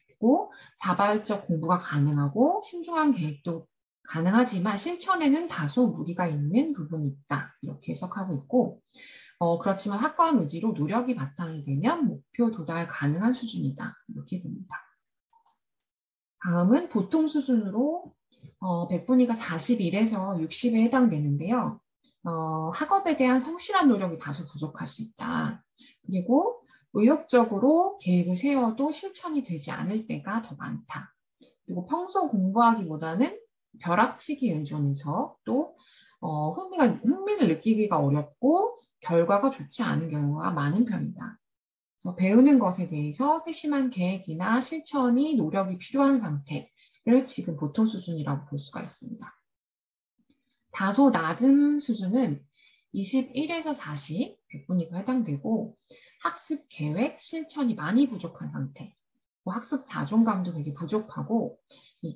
그리고 자발적 공부가 가능하고 신중한 계획도 가능하지만 실천에는 다소 무리가 있는 부분이 있다. 이렇게 해석하고 있고 그렇지만 확고한 의지로 노력이 바탕이 되면 목표 도달 가능한 수준이다. 이렇게 봅니다. 다음은 보통 수준으로 백분위가 41에서 60에 해당되는데요. 학업에 대한 성실한 노력이 다소 부족할 수 있다. 그리고 의욕적으로 계획을 세워도 실천이 되지 않을 때가 더 많다. 그리고 평소 공부하기보다는 벼락치기에 의존해서 또 흥미를 느끼기가 어렵고 결과가 좋지 않은 경우가 많은 편이다. 그래서 배우는 것에 대해서 세심한 계획이나 실천이 노력이 필요한 상태를 지금 보통 수준이라고 볼 수가 있습니다. 다소 낮은 수준은 21에서 40, 100분위가 해당되고 학습 계획, 실천이 많이 부족한 상태, 학습 자존감도 되게 부족하고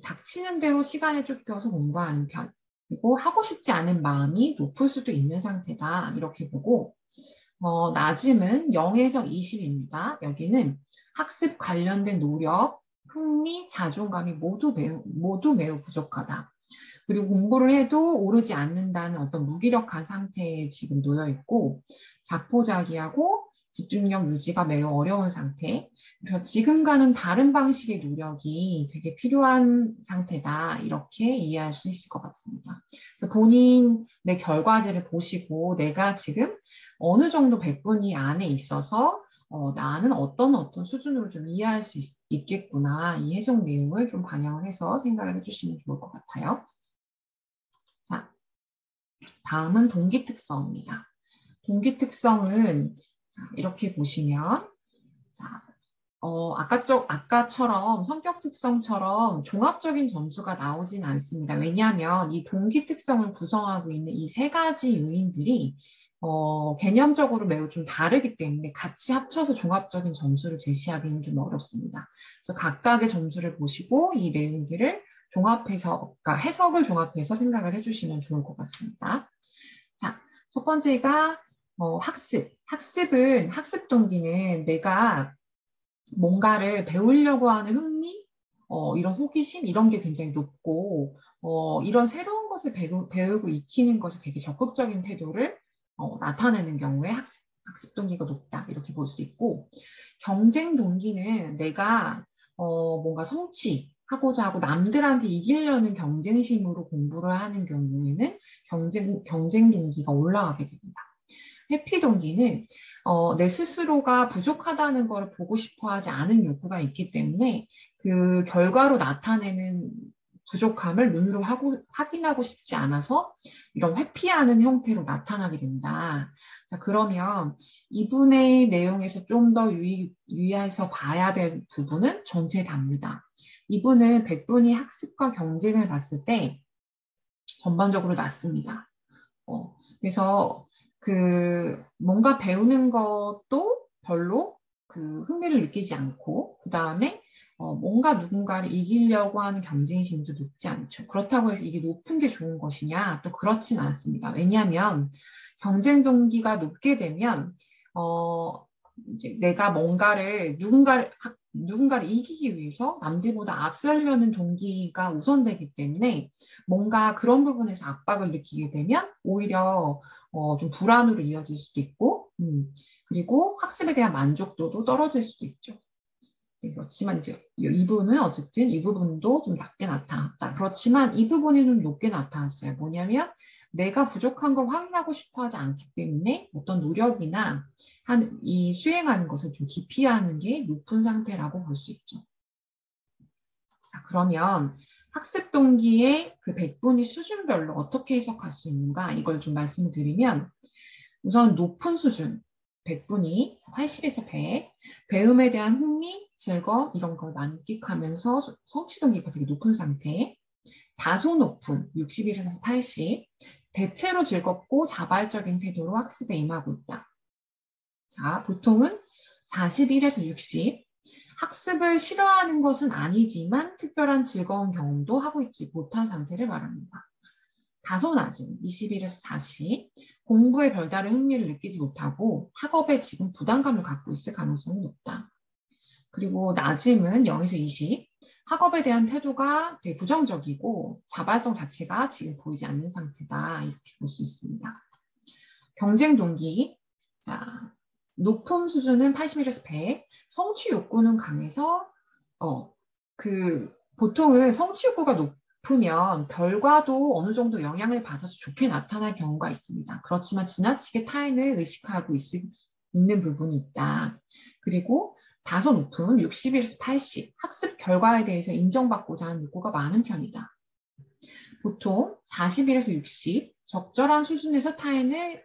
닥치는 대로 시간에 쫓겨서 공부하는 편, 그리고 하고 싶지 않은 마음이 높을 수도 있는 상태다 이렇게 보고 낮음은 0에서 20입니다. 여기는 학습 관련된 노력, 흥미, 자존감이 모두 매우 부족하다. 그리고 공부를 해도 오르지 않는다는 어떤 무기력한 상태에 지금 놓여 있고 자포자기하고 집중력 유지가 매우 어려운 상태. 그래서 지금과는 다른 방식의 노력이 되게 필요한 상태다. 이렇게 이해할 수 있을 것 같습니다. 그래서 본인의 결과지를 보시고 내가 지금 어느 정도 백분위 안에 있어서 나는 어떤 수준으로 좀 이해할 수 있겠구나. 이 해석 내용을 좀 반영을 해서 생각을 해주시면 좋을 것 같아요. 자, 다음은 동기 특성입니다. 동기 특성은 이렇게 보시면 자, 아까처럼 성격 특성처럼 종합적인 점수가 나오진 않습니다. 왜냐하면 이 동기 특성을 구성하고 있는 이 세 가지 요인들이 개념적으로 매우 좀 다르기 때문에 같이 합쳐서 종합적인 점수를 제시하기는 좀 어렵습니다. 그래서 각각의 점수를 보시고 이 내용들을 그러니까 해석을 종합해서 생각을 해주시면 좋을 것 같습니다. 자, 첫 번째가 학습. 학습 동기는 내가 뭔가를 배우려고 하는 흥미, 이런 호기심, 이런 게 굉장히 높고, 이런 새로운 것을 배우고 익히는 것에 되게 적극적인 태도를 나타내는 경우에 학습 동기가 높다. 이렇게 볼 수 있고, 경쟁 동기는 내가 뭔가 성취하고자 하고 남들한테 이기려는 경쟁심으로 공부를 하는 경우에는 경쟁 동기가 올라가게 됩니다. 회피 동기는 내 스스로가 부족하다는 걸 보고 싶어 하지 않은 욕구가 있기 때문에 그 결과로 나타내는 부족함을 눈으로 확인하고 싶지 않아서 이런 회피하는 형태로 나타나게 된다. 자, 그러면 이분의 내용에서 좀 더 유의해서 봐야 될 부분은 전체 답니다. 이분은 백분위 학습과 경쟁을 봤을 때 전반적으로 낮습니다. 그래서 뭔가 배우는 것도 별로 흥미를 느끼지 않고, 그 다음에 뭔가 누군가를 이기려고 하는 경쟁심도 높지 않죠. 그렇다고 해서 이게 높은 게 좋은 것이냐? 또 그렇진 않습니다. 왜냐하면 경쟁 동기가 높게 되면 이제 내가 누군가를 이기기 위해서 남들보다 앞서려는 동기가 우선되기 때문에 뭔가 그런 부분에서 압박을 느끼게 되면 오히려 좀 불안으로 이어질 수도 있고, 그리고 학습에 대한 만족도도 떨어질 수도 있죠. 네, 그렇지만 이제 이 부분은 어쨌든 이 부분도 좀 낮게 나타났다. 그렇지만 이 부분이 좀 높게 나타났어요. 뭐냐면 내가 부족한 걸 확인하고 싶어 하지 않기 때문에 어떤 노력이나 이 수행하는 것을 좀 기피하는 게 높은 상태라고 볼 수 있죠. 자, 그러면 학습 동기의 그 백분위 수준별로 어떻게 해석할 수 있는가 이걸 좀 말씀을 드리면 우선 높은 수준, 100분위, 80에서 100, 배움에 대한 흥미, 즐거움 이런 걸 만끽하면서 성취 동기가 되게 높은 상태, 다소 높은 61에서 80, 대체로 즐겁고 자발적인 태도로 학습에 임하고 있다. 자, 보통은 41에서 60, 학습을 싫어하는 것은 아니지만 특별한 즐거운 경험도 하고 있지 못한 상태를 말합니다. 다소 낮은 21에서 40, 공부에 별다른 흥미를 느끼지 못하고 학업에 지금 부담감을 갖고 있을 가능성이 높다. 그리고 낮음은 0에서 20, 학업에 대한 태도가 되게 부정적이고 자발성 자체가 지금 보이지 않는 상태다. 이렇게 볼 수 있습니다. 경쟁 동기, 자, 높음 수준은 81에서 100, 성취 욕구는 강해서 보통은 성취 욕구가 높으면 결과도 어느 정도 영향을 받아서 좋게 나타날 경우가 있습니다. 그렇지만 지나치게 타인을 의식하고 있는 부분이 있다. 그리고 다소 높은 61에서 80, 학습 결과에 대해서 인정받고자 하는 욕구가 많은 편이다. 보통 41에서 60, 적절한 수준에서 타인을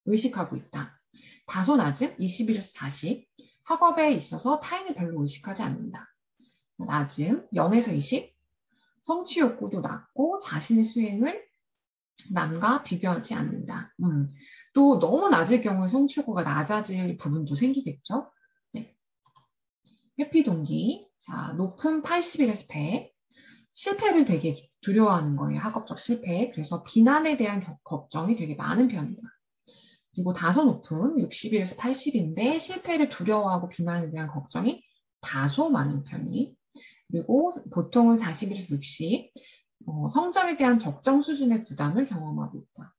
의식하고 있다. 다소 낮음 21에서 40, 학업에 있어서 타인을 별로 의식하지 않는다. 낮음 0에서 20, 성취 욕구도 낮고 자신의 수행을 남과 비교하지 않는다. 또 너무 낮을 경우에 성취 욕구가 낮아질 부분도 생기겠죠. 네. 회피 동기, 자, 높은 81에서 100, 실패를 되게 두려워하는 거예요. 학업적 실패. 그래서 비난에 대한 걱정이 되게 많은 편이다. 그리고 다소 높은 61에서 80인데 실패를 두려워하고 비난에 대한 걱정이 다소 많은 편이. 그리고 보통은 41에서 60, 성적에 대한 적정 수준의 부담을 경험하고 있다.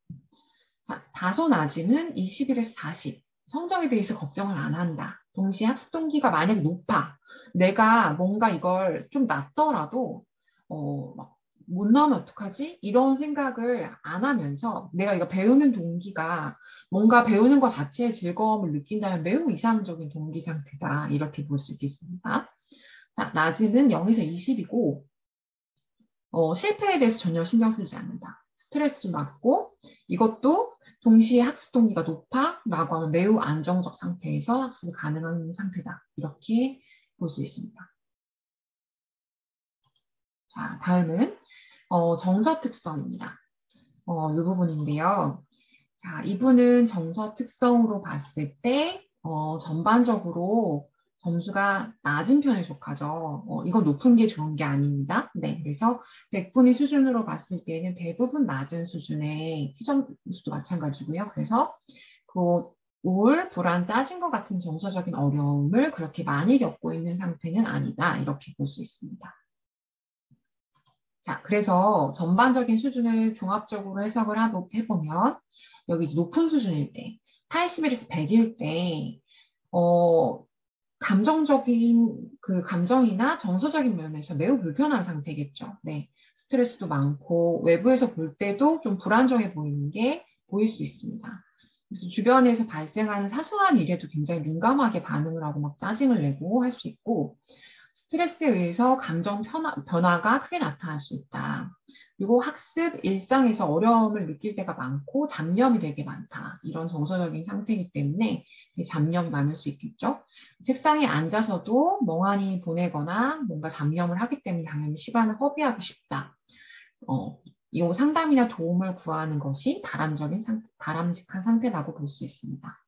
자, 다소 낮음은 21에서 40, 성적에 대해서 걱정을 안 한다. 동시에 학습 동기가 만약에 높아. 내가 뭔가 이걸 좀 낮더라도 못 나오면 어떡하지? 이런 생각을 안 하면서 내가 이거 배우는 동기가 뭔가 배우는 것 자체에 즐거움을 느낀다면 매우 이상적인 동기 상태다. 이렇게 볼 수 있겠습니다. 자, 낮음은 0에서 20이고 실패에 대해서 전혀 신경 쓰지 않는다. 스트레스도 낮고 이것도 동시에 학습 동기가 높아 라고 하면 매우 안정적 상태에서 학습이 가능한 상태다. 이렇게 볼 수 있습니다. 자, 다음은 정서 특성입니다. 이 부분인데요. 자, 이분은 정서 특성으로 봤을 때 전반적으로 점수가 낮은 편에 속하죠. 이건 높은 게 좋은 게 아닙니다. 네, 그래서 100분위 수준으로 봤을 때는 대부분 낮은 수준의 피점수도 마찬가지고요. 그래서 그 우울, 불안, 짜증 것 같은 정서적인 어려움을 그렇게 많이 겪고 있는 상태는 아니다. 이렇게 볼 수 있습니다. 자, 그래서 전반적인 수준을 종합적으로 해석을 해보면 여기 이제 높은 수준일 때, 80일에서 100일 때, 감정적인 그 감정이나 정서적인 면에서 매우 불편한 상태겠죠. 네. 스트레스도 많고 외부에서 볼 때도 좀 불안정해 보이는 게 보일 수 있습니다. 그래서 주변에서 발생하는 사소한 일에도 굉장히 민감하게 반응을 하고 막 짜증을 내고 할 수 있고 스트레스에 의해서 감정 변화가 크게 나타날 수 있다. 그리고 학습, 일상에서 어려움을 느낄 때가 많고 잡념이 되게 많다. 이런 정서적인 상태이기 때문에 잡념이 많을 수 있겠죠. 책상에 앉아서도 멍하니 보내거나 뭔가 잡념을 하기 때문에 당연히 시간을 허비하고 싶다. 이 상담이나 도움을 구하는 것이 바람직한 상태라고 볼 수 있습니다.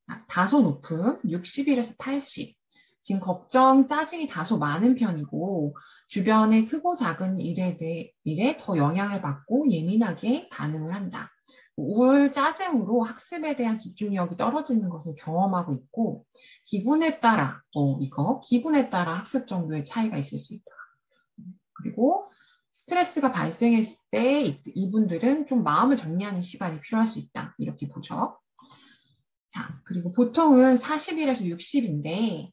자, 다소 높음, 60일에서 80. 지금 걱정, 짜증이 다소 많은 편이고 주변의 크고 작은 일에 더 영향을 받고 예민하게 반응을 한다. 우울, 짜증으로 학습에 대한 집중력이 떨어지는 것을 경험하고 있고, 기분에 따라 학습 정도의 차이가 있을 수 있다. 그리고 스트레스가 발생했을 때 이분들은 좀 마음을 정리하는 시간이 필요할 수 있다. 이렇게 보죠. 자, 그리고 보통은 40일에서 60인데,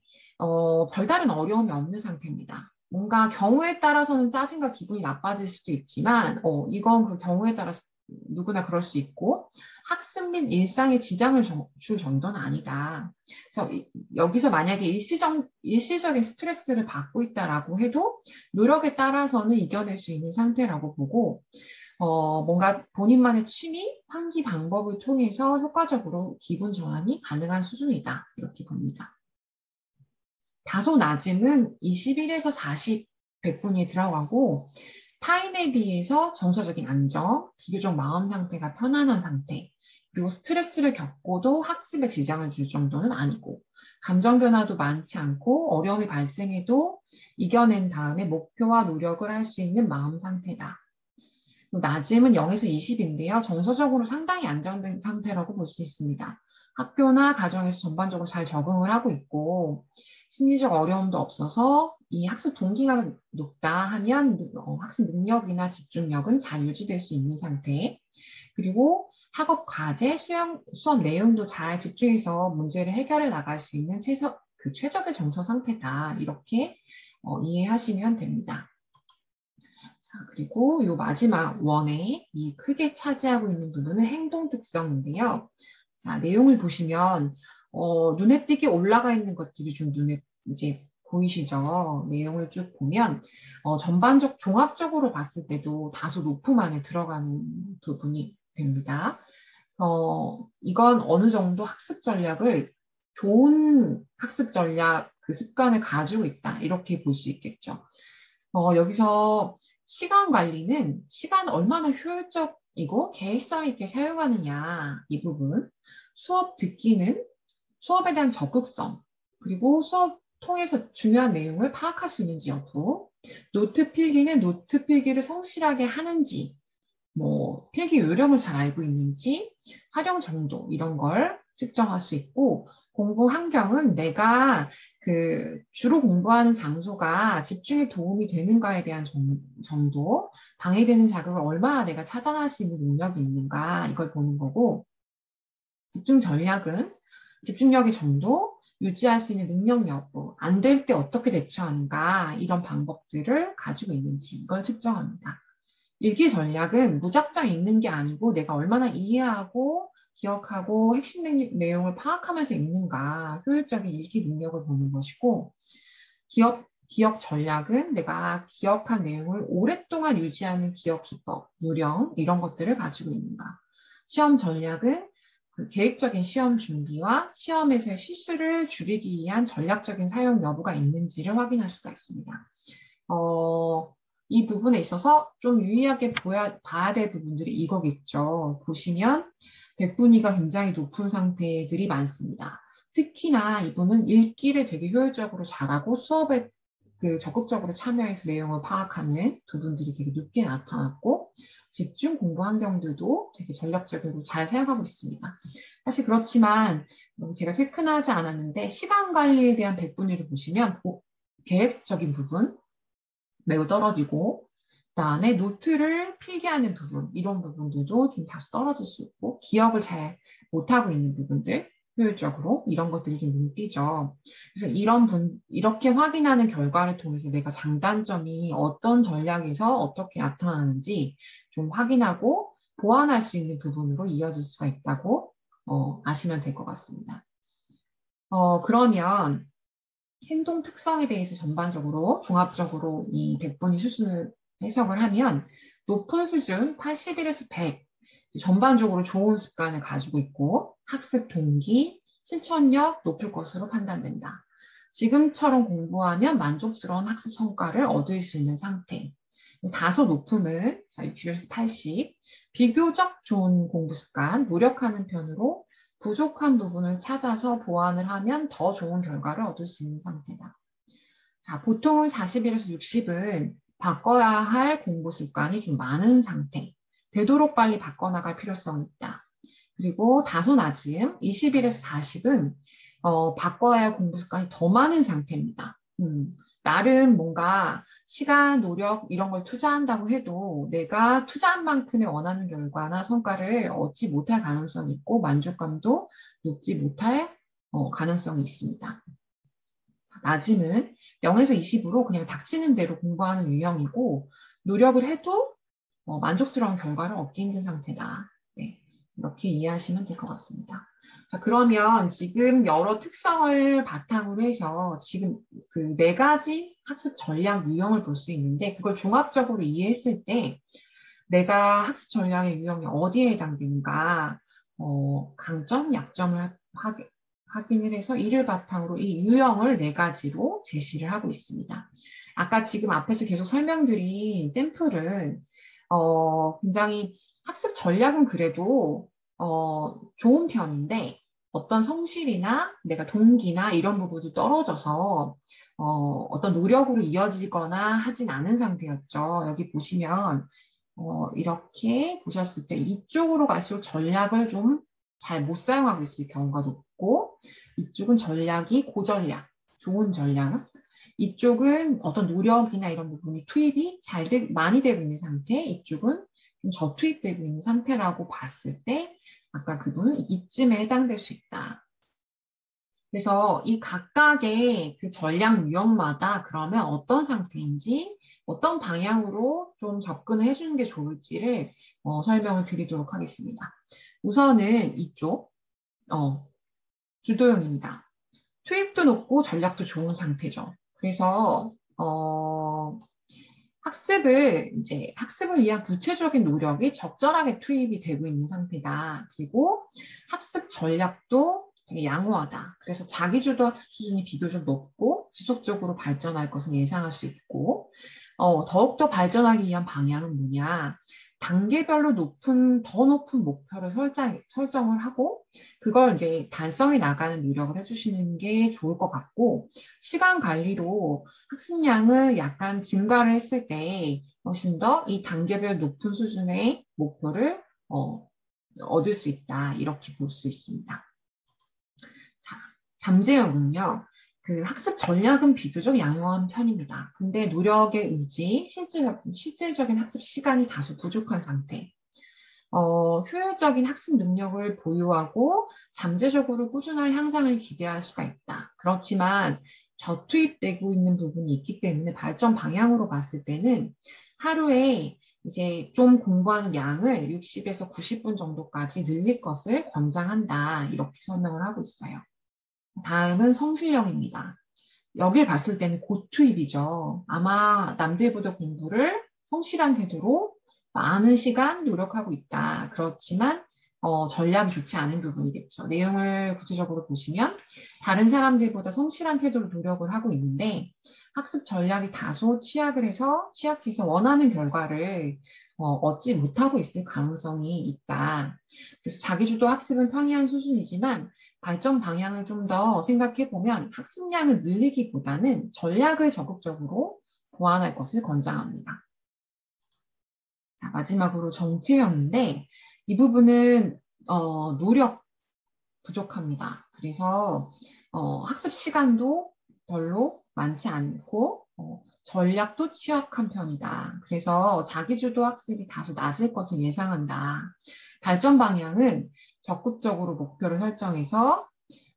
별다른 어려움이 없는 상태입니다. 뭔가 경우에 따라서는 짜증과 기분이 나빠질 수도 있지만, 이건 그 경우에 따라서 누구나 그럴 수 있고, 학습 및 일상에 지장을 줄 정도는 아니다. 그래서 여기서 만약에 일시적인 스트레스를 받고 있다라고 해도 노력에 따라서는 이겨낼 수 있는 상태라고 보고, 뭔가 본인만의 취미, 환기 방법을 통해서 효과적으로 기분 전환이 가능한 수준이다. 이렇게 봅니다. 다소 낮음은 21에서 40 백분위에 들어가고 타인에 비해서 정서적인 안정, 비교적 마음 상태가 편안한 상태, 그리고 스트레스를 겪고도 학습에 지장을 줄 정도는 아니고 감정 변화도 많지 않고 어려움이 발생해도 이겨낸 다음에 목표와 노력을 할 수 있는 마음 상태다. 낮음은 0에서 20인데요. 정서적으로 상당히 안정된 상태라고 볼 수 있습니다. 학교나 가정에서 전반적으로 잘 적응을 하고 있고 심리적 어려움도 없어서 이 학습 동기가 높다 하면 학습 능력이나 집중력은 잘 유지될 수 있는 상태. 그리고 학업 과제, 수업 내용도 잘 집중해서 문제를 해결해 나갈 수 있는 최적의 정서 상태다. 이렇게 이해하시면 됩니다. 자, 그리고 요 마지막 원에 이 크게 차지하고 있는 부분은 행동 특성인데요. 자, 내용을 보시면 눈에 띄게 올라가 있는 것들이 좀 눈에 이제 보이시죠? 내용을 쭉 보면 종합적으로 봤을 때도 다소 높음 안에 들어가는 부분이 됩니다. 이건 어느 정도 학습 전략을 좋은 학습 전략 그 습관을 가지고 있다. 이렇게 볼 수 있겠죠. 여기서 시간 관리는 시간 얼마나 효율적이고 계획성 있게 사용하느냐 이 부분, 수업 듣기는 수업에 대한 적극성, 그리고 수업 통해서 중요한 내용을 파악할 수 있는지 여부, 노트 필기는 노트 필기를 성실하게 하는지, 필기 요령을 잘 알고 있는지, 활용 정도 이런 걸 측정할 수 있고, 공부 환경은 내가 주로 공부하는 장소가 집중에 도움이 되는가에 대한 정도, 방해되는 자극을 얼마나 내가 차단할 수 있는 능력이 있는가 이걸 보는 거고, 집중 전략은 집중력의 정도, 유지할 수 있는 능력 여부, 안 될 때 어떻게 대처하는가 이런 방법들을 가지고 있는지 이걸 측정합니다. 읽기 전략은 무작정 읽는 게 아니고 내가 얼마나 이해하고 기억하고 핵심 내용을 파악하면서 읽는가 효율적인 읽기 능력을 보는 것이고 기억 전략은 내가 기억한 내용을 오랫동안 유지하는 기억 기법, 요령 이런 것들을 가지고 있는가. 시험 전략은 그 계획적인 시험 준비와 시험에서의 실수를 줄이기 위한 전략적인 사용 여부가 있는지를 확인할 수가 있습니다. 이 부분에 있어서 좀 유의하게 봐야 될 부분들이 이거겠죠. 보시면 백분위가 굉장히 높은 상태들이 많습니다. 특히나 이분은 읽기를 되게 효율적으로 잘하고 수업에 적극적으로 참여해서 내용을 파악하는 부분들이 되게 높게 나타났고 집중 공부 환경들도 되게 전략적으로 잘 사용하고 있습니다. 사실 그렇지만 제가 체크하지 않았는데 시간 관리에 대한 백분위를 보시면 계획적인 부분 매우 떨어지고 그다음에 노트를 필기하는 부분 이런 부분들도 좀 다소 떨어질 수 있고 기억을 잘 못하고 있는 부분들 효율적으로 이런 것들이 좀 눈에 띄죠. 그래서 이렇게 확인하는 결과를 통해서 내가 장단점이 어떤 전략에서 어떻게 나타나는지 좀 확인하고 보완할 수 있는 부분으로 이어질 수가 있다고 아시면 될 것 같습니다. 그러면 행동 특성에 대해서 전반적으로 종합적으로 이 100분위 수준을 해석을 하면 높은 수준 81에서 100 전반적으로 좋은 습관을 가지고 있고 학습 동기, 실천력 높을 것으로 판단된다. 지금처럼 공부하면 만족스러운 학습 성과를 얻을 수 있는 상태. 다소 높음은 60에서 80, 비교적 좋은 공부 습관, 노력하는 편으로 부족한 부분을 찾아서 보완을 하면 더 좋은 결과를 얻을 수 있는 상태다. 자, 보통은 40일에서 60은 바꿔야 할 공부 습관이 좀 많은 상태. 되도록 빨리 바꿔나갈 필요성이 있다. 그리고 다소 낮음, 20일에서 40은 바꿔야 할 공부 습관이 더 많은 상태입니다. 나름 뭔가 시간, 노력 이런 걸 투자한다고 해도 내가 투자한 만큼의 원하는 결과나 성과를 얻지 못할 가능성이 있고 만족감도 높지 못할 가능성이 있습니다. 낮음은 0에서 20으로 그냥 닥치는 대로 공부하는 유형이고 노력을 해도 만족스러운 결과를 얻기 힘든 상태다. 네, 이렇게 이해하시면 될 것 같습니다. 자, 그러면 지금 여러 특성을 바탕으로 해서 지금 그 네 가지 학습 전략 유형을 볼 수 있는데 그걸 종합적으로 이해했을 때 내가 학습 전략의 유형이 어디에 해당되는가 강점, 약점을 확인을 해서 이를 바탕으로 이 유형을 네 가지로 제시를 하고 있습니다. 아까 지금 앞에서 계속 설명드린 샘플은 굉장히 학습 전략은 그래도 좋은 편인데 어떤 성실이나 내가 동기나 이런 부분도 떨어져서 어떤 노력으로 이어지거나 하진 않은 상태였죠. 여기 보시면 이렇게 보셨을 때 이쪽으로 갈수록 전략을 좀 잘 못 사용하고 있을 경우가 높고 이쪽은 전략이 고전략, 좋은 전략 이쪽은 어떤 노력이나 이런 부분이 투입이 많이 되고 있는 상태, 이쪽은 좀 저투입되고 있는 상태라고 봤을 때 아까 그분은 이쯤에 해당될 수 있다. 그래서 이 각각의 그 전략 유형마다 그러면 어떤 상태인지 어떤 방향으로 좀 접근을 해주는 게 좋을지를 설명을 드리도록 하겠습니다. 우선은 이쪽 주도형입니다. 투입도 높고 전략도 좋은 상태죠. 그래서 학습을 위한 구체적인 노력이 적절하게 투입이 되고 있는 상태다. 그리고 학습 전략도 되게 양호하다. 그래서 자기주도 학습 수준이 비교적 높고 지속적으로 발전할 것은 예상할 수 있고, 더욱더 발전하기 위한 방향은 뭐냐? 단계별로 더 높은 목표를 설정을 하고, 그걸 이제 달성해 나가는 노력을 해주시는 게 좋을 것 같고, 시간 관리로 학습량을 약간 증가를 했을 때 훨씬 더 이 단계별 높은 수준의 목표를 얻을 수 있다. 이렇게 볼 수 있습니다. 자, 잠재력은요. 그 학습 전략은 비교적 양호한 편입니다. 근데 노력의 의지, 실질적인 학습 시간이 다소 부족한 상태. 효율적인 학습 능력을 보유하고 잠재적으로 꾸준한 향상을 기대할 수가 있다. 그렇지만 저투입되고 있는 부분이 있기 때문에 발전 방향으로 봤을 때는 하루에 이제 좀 공부하는 양을 60에서 90분 정도까지 늘릴 것을 권장한다. 이렇게 설명을 하고 있어요. 다음은 성실형입니다. 여길 봤을 때는 고투입이죠. 아마 남들보다 공부를 성실한 태도로 많은 시간 노력하고 있다. 그렇지만 전략이 좋지 않은 부분이겠죠. 내용을 구체적으로 보시면 다른 사람들보다 성실한 태도로 노력을 하고 있는데 학습 전략이 다소 취약해서 원하는 결과를 얻지 못하고 있을 가능성이 있다. 그래서 자기주도 학습은 평이한 수준이지만 발전 방향을 좀 더 생각해 보면 학습량을 늘리기보다는 전략을 적극적으로 보완할 것을 권장합니다. 자, 마지막으로 정체형인데 이 부분은 노력 부족합니다. 그래서 학습 시간도 별로 많지 않고 전략도 취약한 편이다. 그래서 자기주도 학습이 다소 낮을 것을 예상한다. 발전 방향은 적극적으로 목표를 설정해서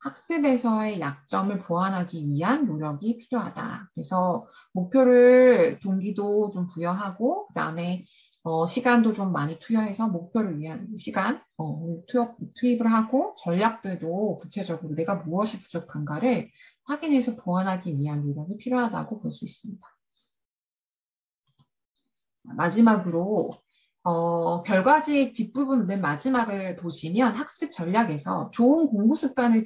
학습에서의 약점을 보완하기 위한 노력이 필요하다. 그래서 목표를 동기도 좀 부여하고 그다음에 시간도 좀 많이 투여해서 목표를 위한 시간 투입을 하고 전략들도 구체적으로 내가 무엇이 부족한가를 확인해서 보완하기 위한 노력이 필요하다고 볼 수 있습니다. 마지막으로 결과지의 뒷부분 맨 마지막을 보시면 학습 전략에서 좋은 공부 습관을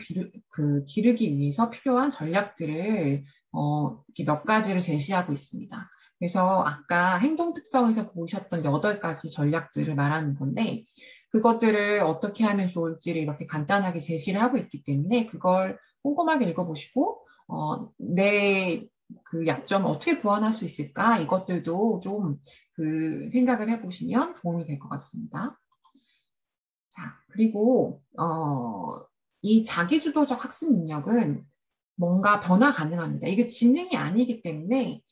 기르기 위해서 필요한 전략들을 이렇게 몇 가지를 제시하고 있습니다. 그래서 아까 행동 특성에서 보셨던 8가지 전략들을 말하는 건데 그것들을 어떻게 하면 좋을지를 이렇게 간단하게 제시를 하고 있기 때문에 그걸 꼼꼼하게 읽어보시고 내 그 약점을 어떻게 보완할 수 있을까? 이것들도 좀 그 생각을 해보시면 도움이 될 것 같습니다. 자, 그리고 이 자기주도적 학습 능력은 뭔가 변화 가능합니다. 이게 지능이 아니기 때문에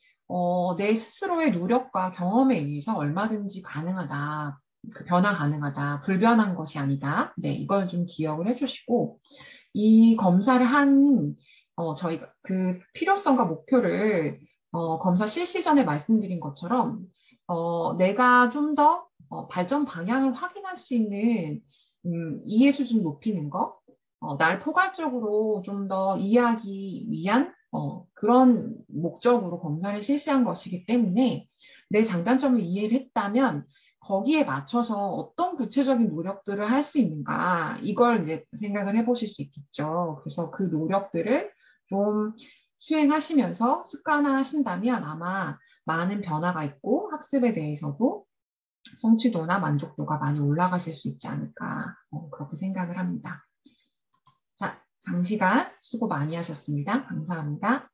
내 스스로의 노력과 경험에 의해서 얼마든지 가능하다. 그 변화 가능하다. 불변한 것이 아니다. 네, 이걸 좀 기억을 해주시고 이 검사를 저희가 그 필요성과 목표를 검사 실시 전에 말씀드린 것처럼 내가 좀 더 발전 방향을 확인할 수 있는 이해 수준 높이는 것, 날 포괄적으로 좀 더 이해하기 위한 그런 목적으로 검사를 실시한 것이기 때문에 내 장단점을 이해를 했다면 거기에 맞춰서 어떤 구체적인 노력들을 할 수 있는가, 이걸 이제 생각을 해보실 수 있겠죠. 그래서 그 노력들을 좀 수행하시면서 습관화하신다면 아마 많은 변화가 있고 학습에 대해서도 성취도나 만족도가 많이 올라가실 수 있지 않을까, 그렇게 생각을 합니다. 자, 장시간 수고 많이 하셨습니다. 감사합니다.